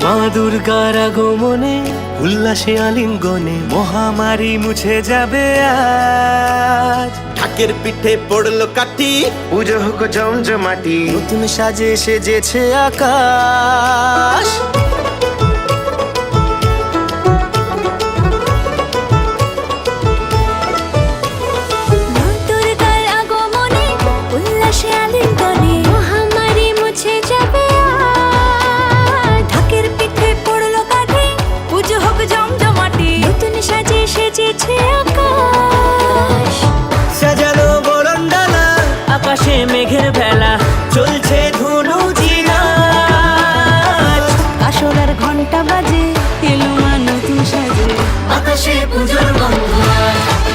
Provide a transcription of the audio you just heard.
মা দুর্গার আগমনে উল্লাসে আলিঙ্গনে মহামারী মুছে যাবে আজ। ঢাকের পিঠে পড়লো কাঠি, পুজো হোক জমজমাটি, নতুন সাজে সেজেছে আকাশ। সাজানো বরণডালা, আকাশে মেঘের ভেলা, চলছে ধুনুচি নাচ। আসরার ঘন্টা বাজে, এলো মা নতুন সাজে, আকাশে পুজোর গন্ধ আজ।